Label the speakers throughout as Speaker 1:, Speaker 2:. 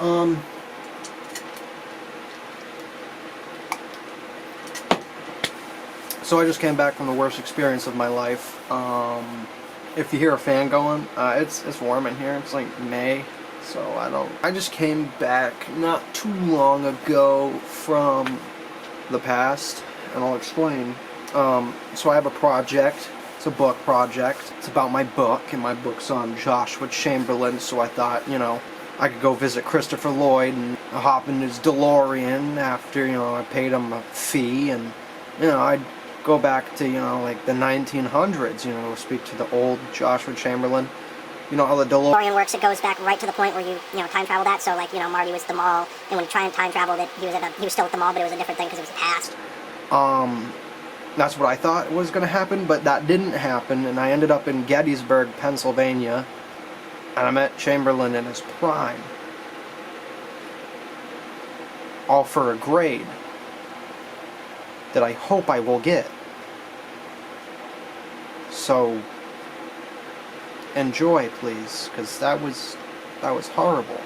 Speaker 1: Um, so I just came back from the worst experience of my life. If you hear a fan going, it's warm in here. It's like May, so I just came back not too long ago from the past, and I'll explain. So I have a project. It's a book project. It's about my book, and my book's on Joshua Chamberlain, so I thought, I could go visit Christopher Lloyd and hop in his DeLorean after, I paid him a fee, and, I'd go back to, like the 1900s, speak to the old Joshua Chamberlain. You know how the DeLorean
Speaker 2: works, it goes back right to the point where you time traveled at. So like, Marty was at the mall, and when you try and time travel, that he was still at the mall, but it was a different thing because it was the past.
Speaker 1: That's what I thought was going to happen, but that didn't happen, and I ended up in Gettysburg, Pennsylvania, and I met Chamberlain in his prime. All for a grade that I hope I will get. So enjoy, please, because that was horrible.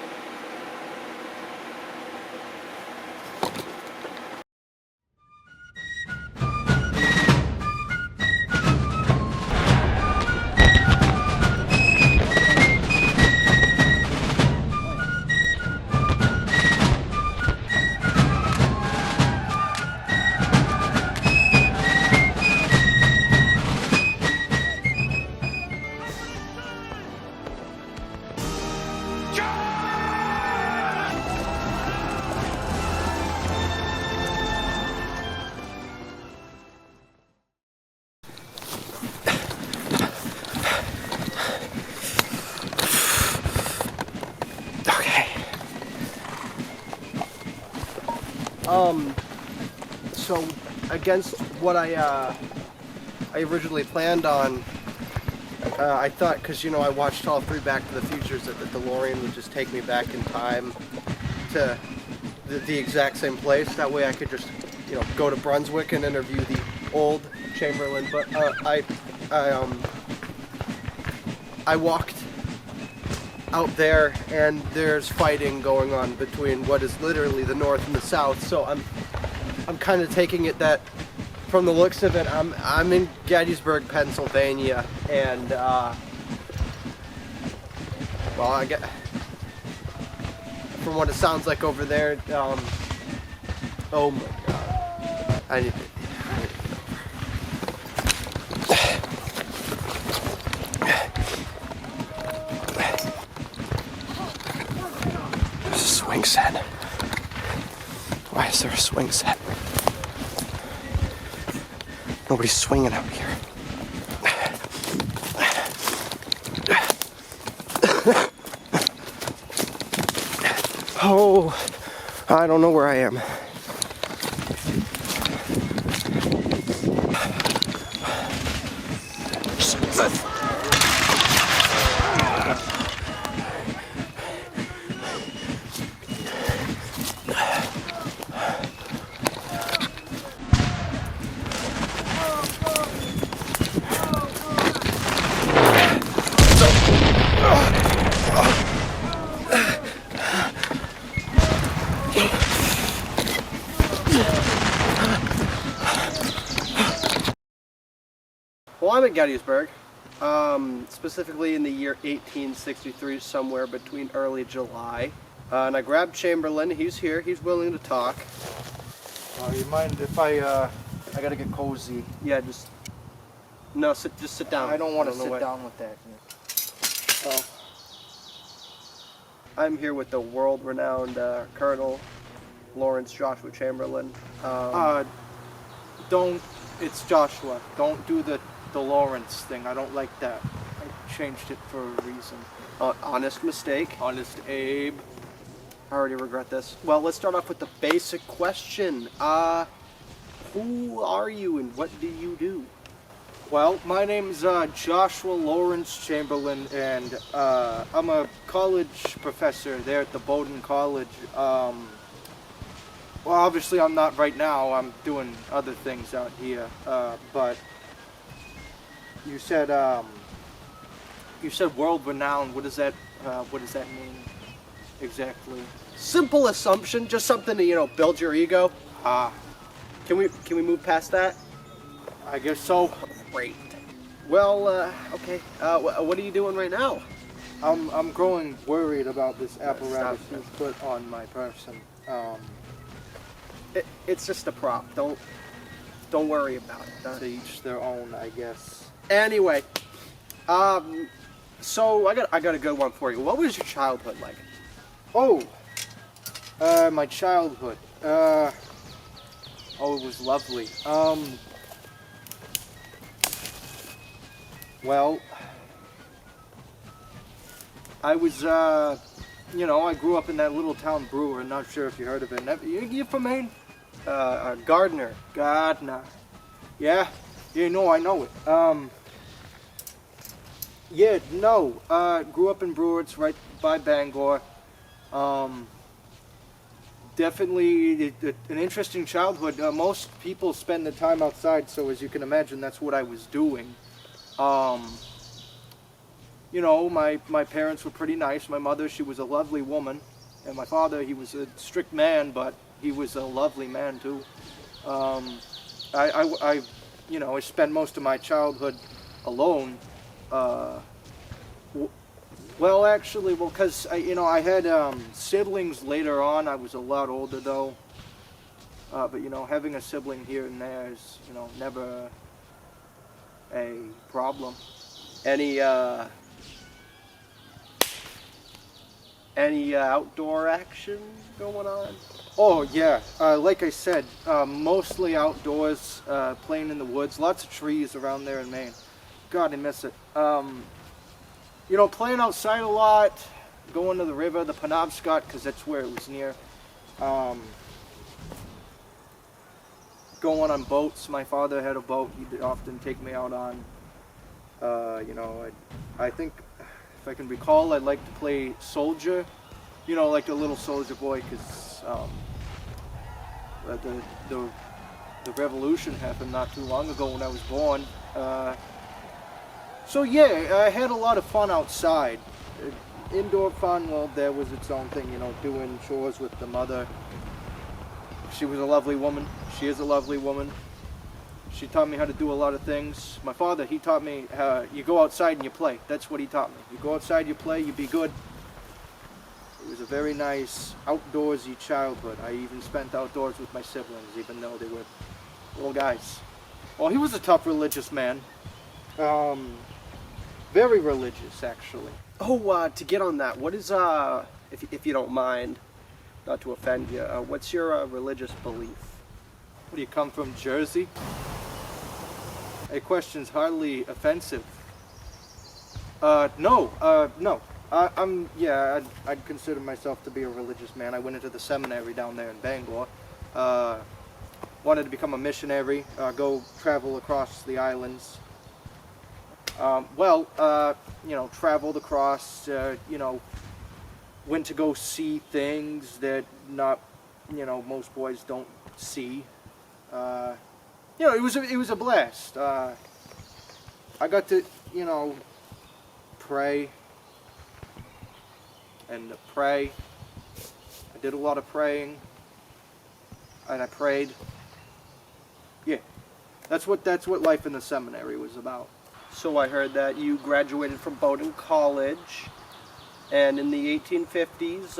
Speaker 1: So against what I originally planned on, I thought, because I watched all 3 Back to the Futures, that the DeLorean would just take me back in time to the exact same place. That way I could just go to Brunswick and interview the old Chamberlain. But I walked out there, and there's fighting going on between what is literally the North and the South. So I'm kind of taking it that, from the looks of it, I'm in Gettysburg, Pennsylvania, and well, I get, from what it sounds like over there, oh my God, I need to get over. There's a swing set. Why is there a swing set? Nobody's swinging out here. Oh, I don't know where I am. Well, I'm at Gettysburg, specifically in the year 1863, somewhere between early July. And I grabbed Chamberlain. He's here. He's willing to talk.
Speaker 3: You mind if I
Speaker 1: gotta get cozy. Yeah, just sit down.
Speaker 3: I don't want to sit down with that.
Speaker 1: Well, I'm here with the world-renowned Colonel Lawrence Joshua Chamberlain.
Speaker 3: It's Joshua. Don't do the Lawrence thing. I don't like that. I changed it for a reason.
Speaker 1: Honest mistake.
Speaker 3: Honest Abe.
Speaker 1: I already regret this. Well, let's start off with the basic question. Who are you and what do you do?
Speaker 3: Well, my name's Joshua Lawrence Chamberlain, and I'm a college professor there at the Bowdoin College. Well, obviously I'm not right now. I'm doing other things out here. But you said world renowned. What does that mean? exactly.
Speaker 4: Simple assumption, just something to, build your ego.
Speaker 3: Ah,
Speaker 4: Can we move past that?
Speaker 3: I guess so.
Speaker 4: Great. Well, okay. What are you doing right now?
Speaker 3: I'm growing worried about this apparatus
Speaker 4: stop.
Speaker 3: you've put on my person.
Speaker 4: It's just a prop. Don't worry about it.
Speaker 3: To each their own, I guess.
Speaker 4: Anyway, so I got a good one for you. What was your childhood like?
Speaker 3: Oh, my childhood. Oh, it was lovely. Well, I was, I grew up in that little town Brewer. Not sure if you heard of it. You from Maine?
Speaker 4: Gardner.
Speaker 3: Gardner. Yeah? Yeah, no, I know it. Yeah, no. Grew up in Brewer. It's right by Bangor. Definitely an interesting childhood. Most people spend the time outside, so as you can imagine, that's what I was doing. My parents were pretty nice. My mother, she was a lovely woman. And my father, he was a strict man, but he was a lovely man too. I spent most of my childhood alone. Because I had siblings later on. I was a lot older though. But having a sibling here and there is, never a problem.
Speaker 4: Any outdoor action going on?
Speaker 3: Oh yeah, like I said, mostly outdoors, playing in the woods. Lots of trees around there in Maine. God, I miss it. Playing outside a lot, going to the river, the Penobscot, because that's where it was near. Going on boats. My father had a boat. He'd often take me out on. I think, if I can recall, I'd like to play soldier. Like a little soldier boy, because the revolution happened not too long ago when I was born. So yeah, I had a lot of fun outside. Indoor fun, well, there was its own thing, doing chores with the mother. She was a lovely woman. She is a lovely woman. She taught me how to do a lot of things. My father, he taught me you go outside and you play. That's what he taught me. You go outside, you play, you be good. It was a very nice outdoorsy childhood. I even spent outdoors with my siblings, even though they were little guys. Well, he was a tough religious man. Very religious, actually.
Speaker 4: Oh, to get on that, what is, if you don't mind, not to offend you, what's your religious belief?
Speaker 3: What do you come from, Jersey? A question's hardly offensive. No. I'd consider myself to be a religious man. I went into the seminary down there in Bangor. Wanted to become a missionary, go travel across the islands. Traveled across, went to go see things that most boys don't see. It was a blast. I got to, pray and pray. I did a lot of praying, and I prayed. Yeah, that's what life in the seminary was about.
Speaker 4: So I heard that you graduated from Bowdoin College, and in the 1850s,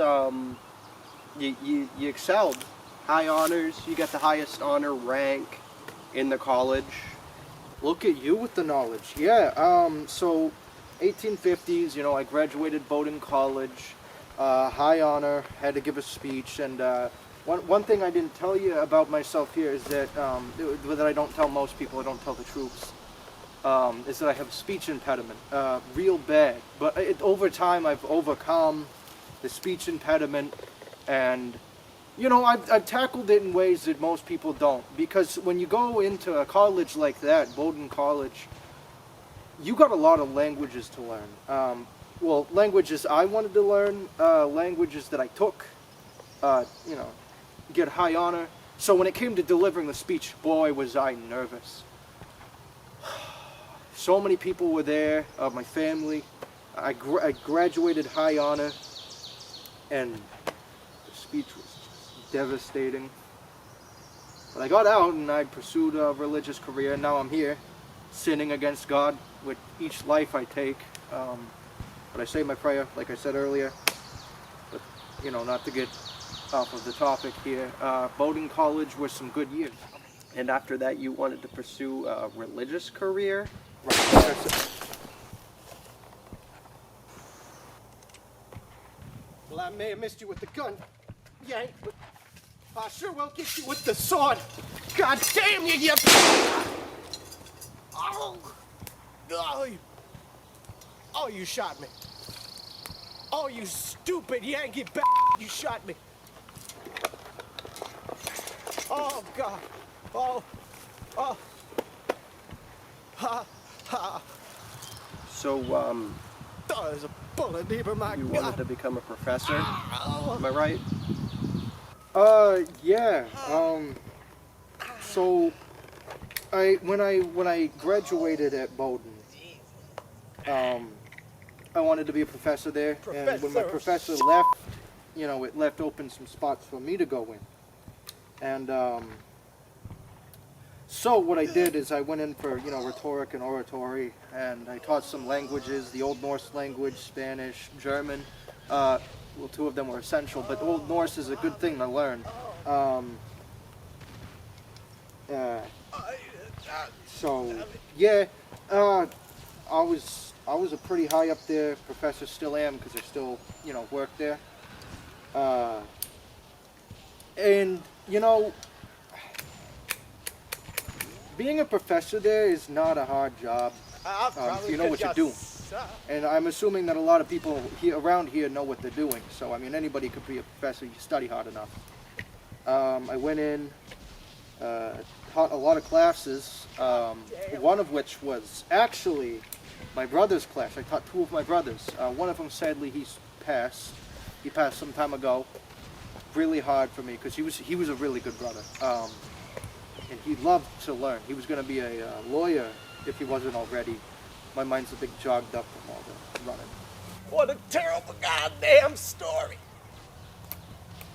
Speaker 4: you excelled. High honors, you got the highest honor rank in the college.
Speaker 3: Look at you with the knowledge. Yeah, so 1850s, I graduated Bowdoin College, high honor, had to give a speech, and one thing I didn't tell you about myself here is that I don't tell most people, I don't tell the troops, is that I have a speech impediment, real bad. But over time I've overcome the speech impediment, and I've tackled it in ways that most people don't. Because when you go into a college like that, Bowdoin College, you got a lot of languages to learn. Languages I wanted to learn, languages that I took, get high honor. So when it came to delivering the speech, boy, was I nervous. So many people were there, my family. I graduated high honor. and the speech was just devastating. But I got out and I pursued a religious career, and now I'm here, sinning against God with each life I take. But I say my prayer, like I said earlier, but, you know, not to get off of the topic here. Bowdoin College was some good years.
Speaker 4: And after that, you wanted to pursue a religious career?
Speaker 3: Right. That's it.
Speaker 4: Well, I may have missed you with the gun, Yank, but I sure will get you with the sword. God damn you, you... Oh! Oh, you shot me. Oh, you stupid Yankee b****, you shot me. Oh, God. Oh. Ha, ha. So,
Speaker 5: Oh, there's a bullet deep in my
Speaker 4: you
Speaker 5: gut.
Speaker 4: wanted to become a professor? Am I right?
Speaker 3: Yeah. So, when I graduated at Bowdoin, I wanted to be a professor there, and when my professor left, you know, it left open some spots for me to go in. And so what I did is I went in for, you know, rhetoric and oratory, and I taught some languages: the Old Norse language, Spanish, German. Well, two of them were essential, but Old Norse is a good thing to learn. So yeah, I was a pretty high up there professor, still am, because I still, you know, work there. And you know, being a professor there is not a hard job. If you know what you're doing. And I'm assuming that a lot of people here around here know what they're doing. So I mean, anybody could be a professor. You study hard enough. I went in, taught a lot of classes. One of which was actually my brother's class. I taught two of my brothers. One of them, sadly, he's passed. He passed some time ago. Really hard for me because he was a really good brother. And he loved to learn. He was going to be a lawyer if he wasn't already. My mind's a bit jogged up from all the running.
Speaker 5: What a terrible goddamn story.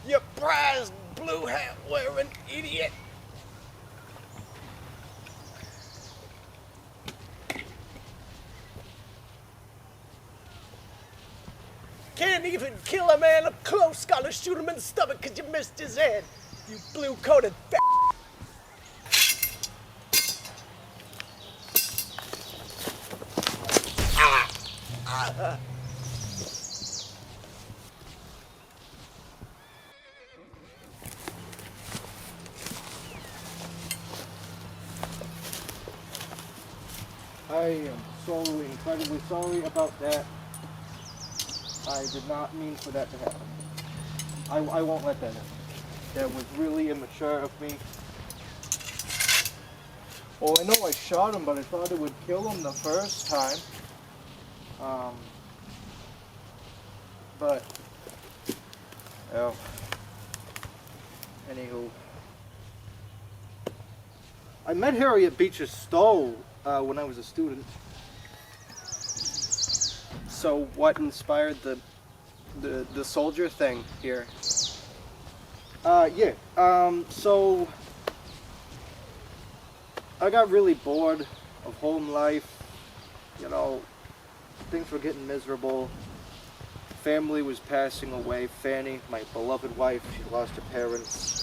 Speaker 5: You prize blue hat wearing idiot. Can't even kill a man up close, gotta shoot him in the stomach because you missed his head. You blue-coated f***.
Speaker 3: I am so incredibly sorry about that. I did not mean for that to happen. I won't let that happen. That was really immature of me. Well, I know I shot him, but I thought it would kill him the first time. But, oh. Anywho. I met Harriet Beecher Stowe when I was a student.
Speaker 4: So what inspired the soldier thing here?
Speaker 3: Yeah. So I got really bored of home life. You know, things were getting miserable. Family was passing away. Fanny, my beloved wife, she lost her parents.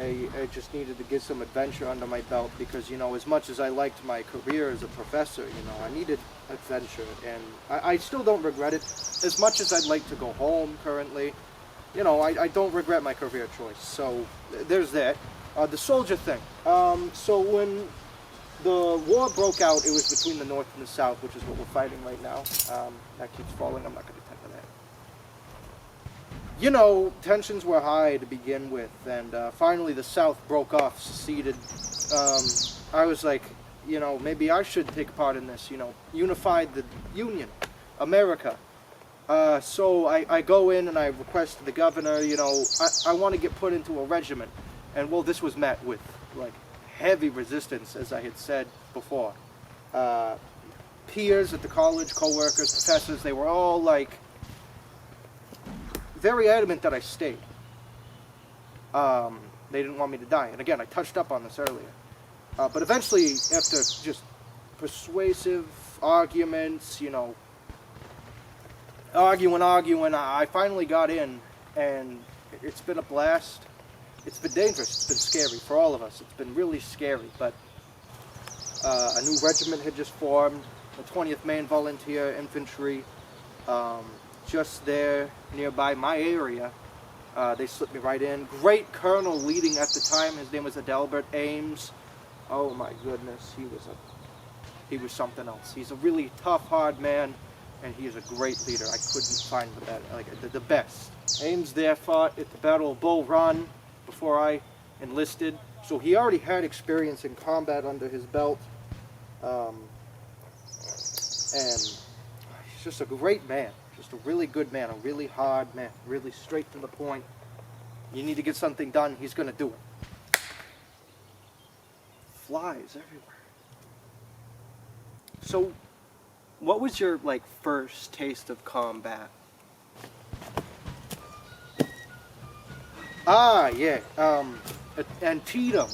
Speaker 3: I just needed to get some adventure under my belt because, you know, as much as I liked my career as a professor, you know, I needed adventure. And I still don't regret it. As much as I'd like to go home currently, you know, I don't regret my career choice. So there's that. The soldier thing. So when the war broke out, it was between the North and the South, which is what we're fighting right now. That keeps falling. I'm not going to attend to that. You know, tensions were high to begin with, and finally the South broke off, seceded. I was like, you know, maybe I should take part in this, you know, unify the Union, America. So I go in and I request to the governor, you know, I want to get put into a regiment. And well, this was met with, like, heavy resistance, as I had said before. Peers at the college, co-workers, professors, they were all like, very adamant that I stayed. They didn't want me to die. And again, I touched up on this earlier. But eventually, after just persuasive arguments, you know, arguing, I finally got in, and it's been a blast. It's been dangerous. It's been scary for all of us. It's been really scary, but a new regiment had just formed, the 20th Maine Volunteer Infantry, just there, nearby my area. They slipped me right in. Great colonel leading at the time. His name was Adelbert Ames. Oh my goodness, he was something else. He's a really tough, hard man, and he is a great leader. I couldn't find the best. Ames there fought at the Battle of Bull Run before I enlisted, so he already had experience in combat under his belt, and he's just a great man. Just a really good man, a really hard man, really straight to the point. You need to get something done, he's going to do it.
Speaker 4: Flies everywhere. So, what was your like first taste of combat?
Speaker 3: Yeah, Antietam.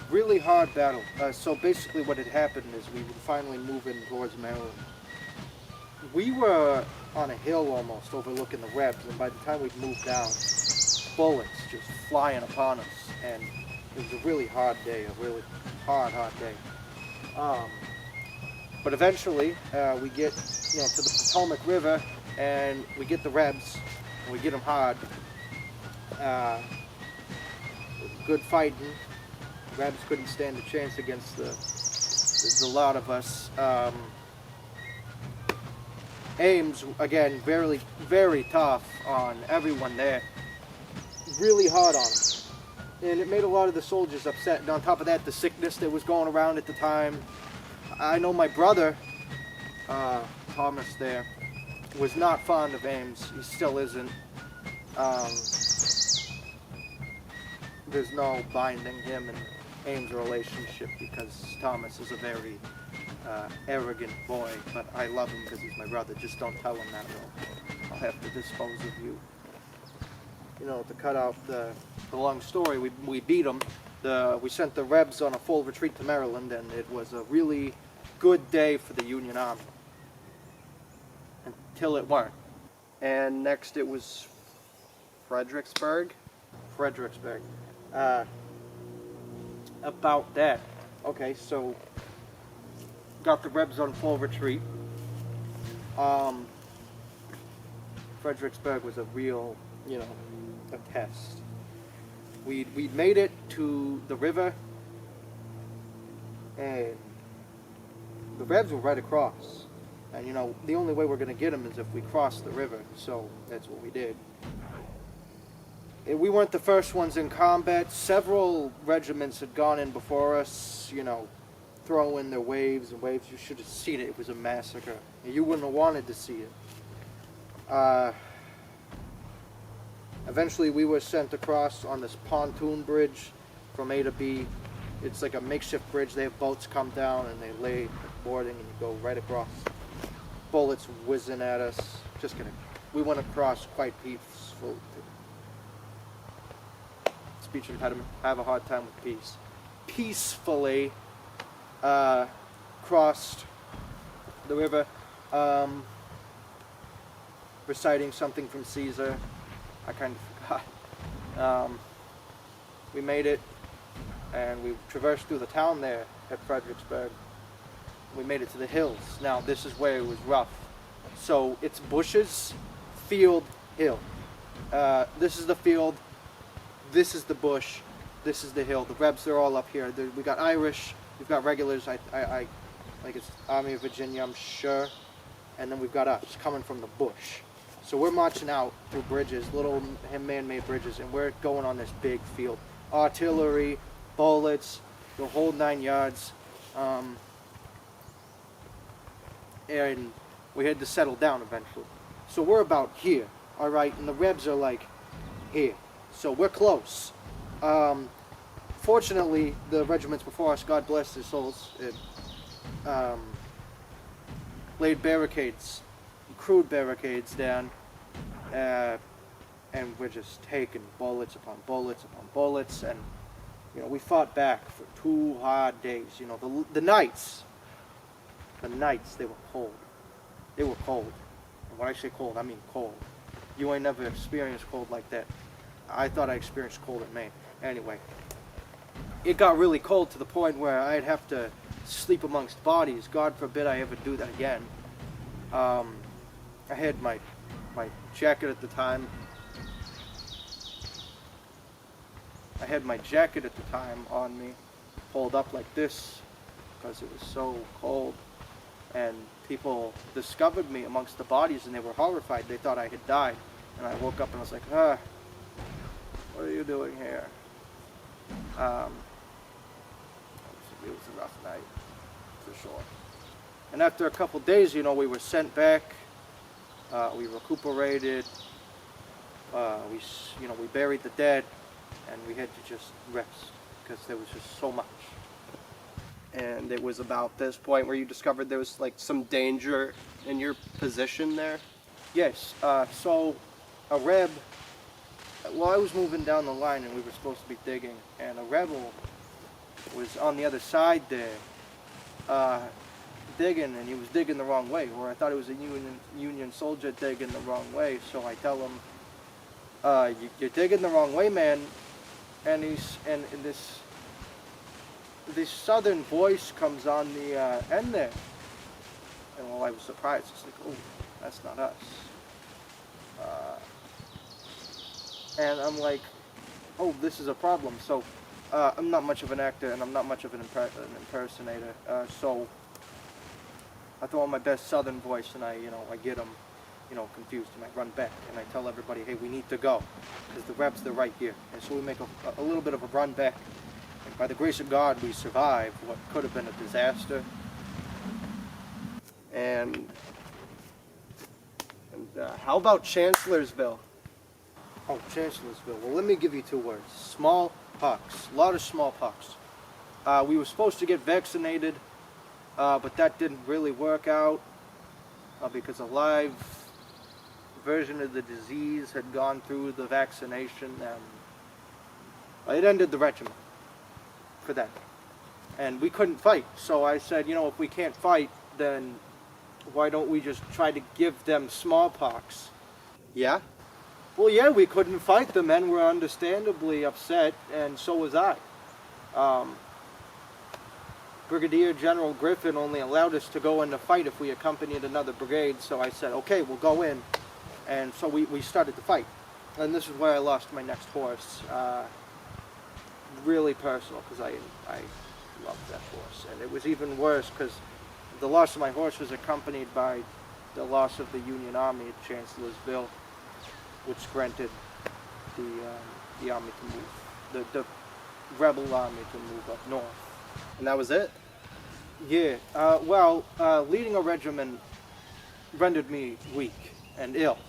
Speaker 3: Really hard battle. So basically what had happened is we were finally moving towards Maryland. We were on a hill almost overlooking the Rebs, and by the time we'd moved down, bullets just flying upon us, and it was a really hard day, a really hard day. But eventually, we get, you know, to the Potomac River, and we get the Rebs, and we get them hard. Good fighting. Rebs couldn't stand a chance against the lot of us. Ames, again, very, very tough on everyone there. Really hard on them. And it made a lot of the soldiers upset. And on top of that, the sickness that was going around at the time. I know my brother, Thomas there, was not fond of Ames. He still isn't. There's no binding him and Ames' relationship because Thomas is a very arrogant boy, but I love him because he's my brother. Just don't tell him that, or I'll have to dispose of you. You know, to cut out the long story, we beat them. We sent the Rebs on a full retreat to Maryland, and it was a really good day for the Union Army. Until it weren't.
Speaker 4: And next it was Fredericksburg.
Speaker 3: Fredericksburg. About that. Okay, so got the Rebs on full retreat. Fredericksburg was a real, you know, a test. We'd made it to the river, and the Rebs were right across. And you know, the only way we're going to get them is if we cross the river, so that's what we did. We weren't the first ones in combat. Several regiments had gone in before us, you know, throwing their waves and waves. You should have seen it. It was a massacre. You wouldn't have wanted to see it. Eventually, we were sent across on this pontoon bridge from A to B. It's like a makeshift bridge. They have boats come down and they lay boarding and you go right across. Bullets whizzing at us. Just kidding. We went across quite peaceful. Speech impediment. I have a hard time with peace. Peacefully crossed the river, reciting something from Caesar. I kind of forgot. We made it, and we traversed through the town there at Fredericksburg. We made it to the hills. Now, this is where it was rough. So, it's bushes, field, hill. This is the field. This is the bush. This is the hill. The Rebs, they're all up here. We got Irish. We've got regulars. I like it's Army of Virginia, I'm sure. And then we've got us coming from the bush. So we're marching out through bridges, little man-made bridges, and we're going on this big field. Artillery, bullets, the whole 9 yards. And we had to settle down eventually. So we're about here, all right? And the Rebs are like here. So we're close. Fortunately, the regiments before us, God bless their souls, laid barricades, crude barricades down, and we're just taking bullets upon bullets upon bullets, and we fought back for 2 hard days. The nights, they were cold. They were cold. And when I say cold, I mean cold. You ain't never experienced cold like that. I thought I experienced cold in Maine. Anyway, it got really cold to the point where I'd have to sleep amongst bodies. God forbid I ever do that again. I had my jacket at the time. I had my jacket at the time on me, pulled up like this, because it was so cold. And people discovered me amongst the bodies, and they were horrified. They thought I had died. And I woke up and I was like, what are you doing here? It was a rough night, for sure. And after a couple days, we were sent back. We recuperated. We buried the dead, and we had to just rest because there was just so much.
Speaker 4: And it was about this point where you discovered there was like some danger in your position there?
Speaker 3: Yes. So a Reb. Well, I was moving down the line, and we were supposed to be digging, and a rebel was on the other side there, digging, and he was digging the wrong way, or I thought it was a Union soldier digging the wrong way. So I tell him, "You're digging the wrong way, man." And this southern voice comes on the end there, and I was surprised. It's like, oh, that's not us. And I'm like, oh, this is a problem. So I'm not much of an actor, and I'm not much of an impersonator. So I throw on my best southern voice, and I get them, confused, and I run back, and I tell everybody, hey, we need to go, because the Rebs, they're right here. And so we make a little bit of a run back. And by the grace of God, we survived what could have been a disaster.
Speaker 4: And how about Chancellorsville?
Speaker 3: Oh, Chancellorsville. Well, let me give you 2 words. Smallpox. A lot of smallpox. We were supposed to get vaccinated, but that didn't really work out because a live version of the disease had gone through the vaccination, and it ended the regiment for that. And we couldn't fight. So I said, if we can't fight, then why don't we just try to give them smallpox?
Speaker 4: Yeah?
Speaker 3: Well, yeah, we couldn't fight. The men were understandably upset, and so was I. Brigadier General Griffin only allowed us to go in to fight if we accompanied another brigade, so I said, okay, we'll go in. And so we started to fight. And this is where I lost my next horse. Really personal, because I loved that horse. And it was even worse because the loss of my horse was accompanied by the loss of the Union Army at Chancellorsville, which granted the army to move, the rebel army to move up north.
Speaker 4: And that was it?
Speaker 3: Yeah, leading a regiment rendered me weak and ill.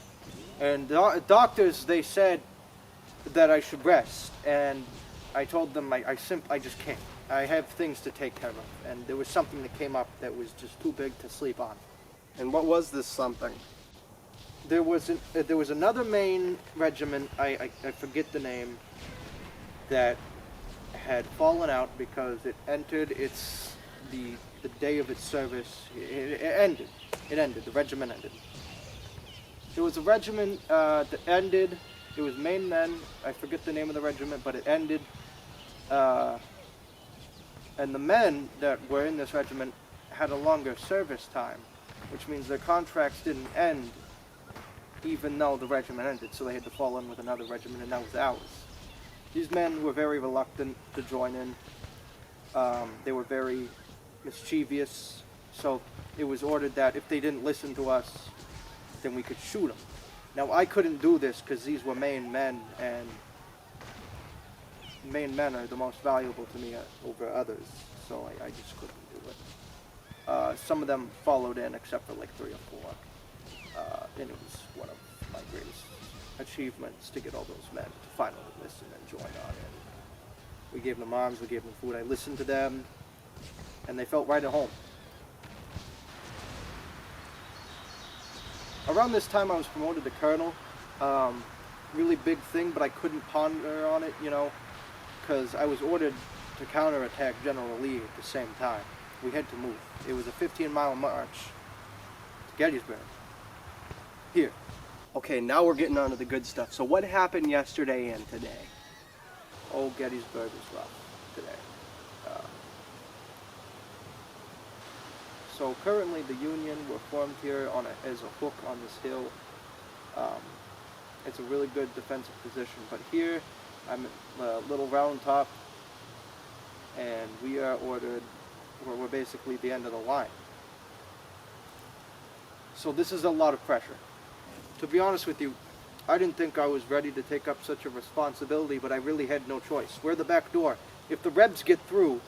Speaker 3: And the doctors, they said that I should rest, and I told them I just can't. I have things to take care of, and there was something that came up that was just too big to sleep on.
Speaker 4: And what was this something?
Speaker 3: There was another Maine regiment, I forget the name, that had fallen out because it entered the day of its service. It ended. The regiment ended. There was a regiment that ended. It was Maine men. I forget the name of the regiment, but it ended. And the men that were in this regiment had a longer service time, which means their contracts didn't end even though the regiment ended, so they had to fall in with another regiment, and that was ours. These men were very reluctant to join in. They were very mischievous, so it was ordered that if they didn't listen to us, then we could shoot them. Now, I couldn't do this because these were Maine men, and Maine men are the most valuable to me over others, so I just couldn't do it. Some of them followed in, except for like 3 or 4. And it was one of my greatest achievements to get all those men to finally listen and join on in. We gave them arms, we gave them food, I listened to them, and they felt right at home. Around this time I was promoted to colonel, really big thing, but I couldn't ponder on it, you know, because I was ordered to counterattack General Lee at the same time. We had to move. It was a 15-mile march to Gettysburg. Here.
Speaker 4: Okay, now we're getting on to the good stuff. So what happened yesterday and today?
Speaker 3: Oh, Gettysburg was rough today. So currently the Union, we're formed here as a hook on this hill. It's a really good defensive position, but here I'm at Little Round Top, and we are ordered, we're basically the end of the line. So this is a lot of pressure. To be honest with you, I didn't think I was ready to take up such a responsibility, but I really had no choice. We're the back door. If the Rebs get through,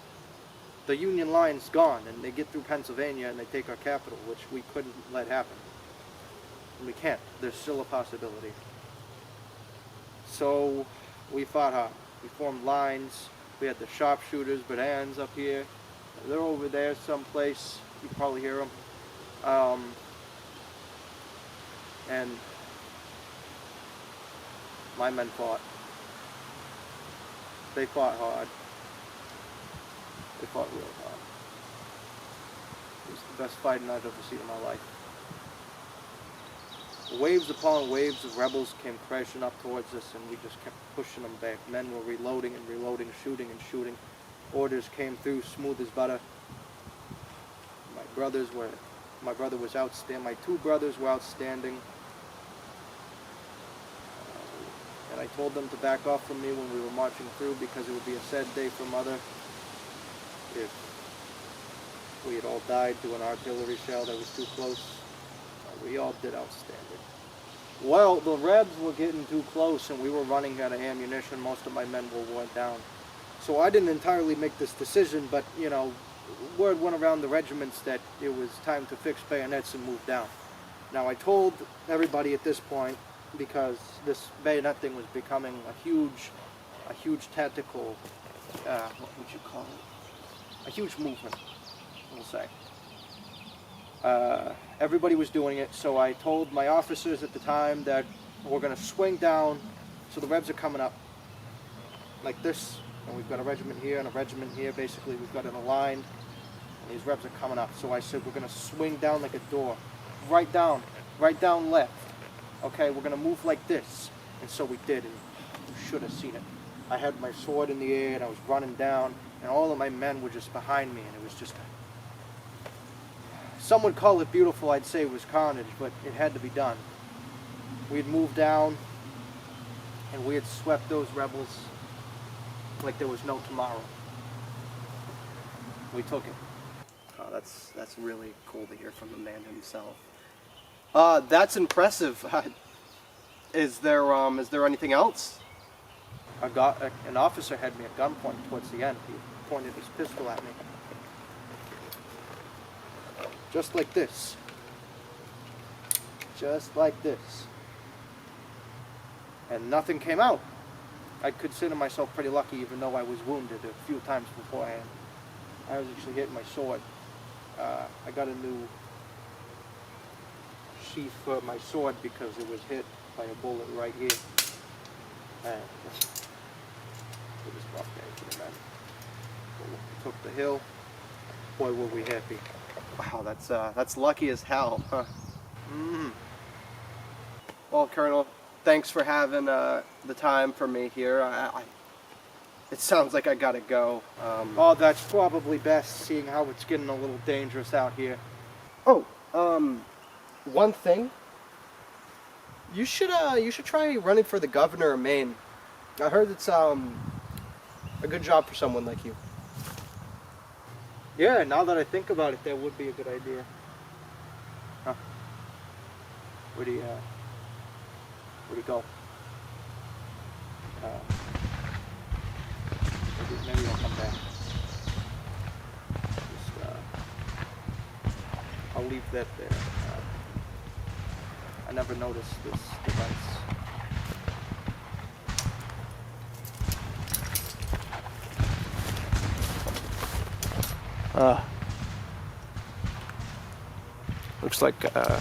Speaker 3: the Union line's gone, and they get through Pennsylvania and they take our capital, which we couldn't let happen. And we can't. There's still a possibility. So we fought hard. We formed lines. We had the sharpshooters, Badans up here. They're over there someplace. You can probably hear them. And my men fought. They fought hard. They fought real hard. It was the best fighting I've ever seen in my life. Waves upon waves of rebels came crashing up towards us, and we just kept pushing them back. Men were reloading and reloading, shooting and shooting. Orders came through smooth as butter. My brother was outstanding. My two brothers were outstanding. And I told them to back off from me when we were marching through, because it would be a sad day for Mother if we had all died to an artillery shell that was too close. We all did outstanding. Well, the Rebs were getting too close, and we were running out of ammunition. Most of my men were worn down. So I didn't entirely make this decision, but, you know, word went around the regiments that it was time to fix bayonets and move down. Now, I told everybody at this point, because this bayonet thing was becoming a huge tactical, what would you call it? A huge movement, we'll say. Everybody was doing it, so I told my officers at the time that we're going to swing down, so the Rebs are coming up like this, and we've got a regiment here and a regiment here. Basically, we've got it aligned, and these Rebs are coming up. So I said, we're going to swing down like a door, right down left. Okay, we're going to move like this. And so we did, and you should have seen it. I had my sword in the air, and I was running down, and all of my men were just behind me, and it was just some would call it beautiful. I'd say it was carnage, but it had to be done. We had moved down, and we had swept those rebels like there was no tomorrow. We took it.
Speaker 4: Oh, that's really cool to hear from the man himself. That's impressive. Is there anything else?
Speaker 3: An officer had me at gunpoint towards the end. He pointed his pistol at me. Just like this. Just like this. And nothing came out. I consider myself pretty lucky, even though I was wounded a few times beforehand. I was actually hitting my sword. I got a new sheath for my sword because it was hit by a bullet right here. And it was a rough day for the men. But when we took the hill, boy, were we happy.
Speaker 4: Wow, that's lucky as hell, huh? Well, Colonel, thanks for having the time for me here. It sounds like I gotta go.
Speaker 3: Oh, that's probably best, seeing how it's getting a little dangerous out here.
Speaker 4: Oh, one thing. You should try running for the governor of Maine. I heard it's a good job for someone like you.
Speaker 3: Yeah, now that I think about it, that would be a good idea. Huh? Where do you go? Maybe I'll come back. I'll leave that there. I never noticed this device.
Speaker 4: Looks like a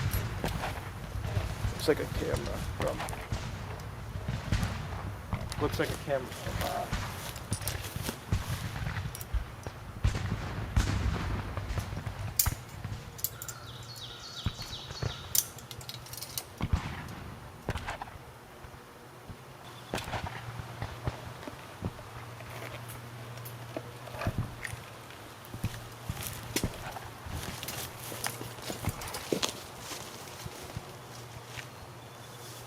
Speaker 4: camera from
Speaker 3: Looks like a camera.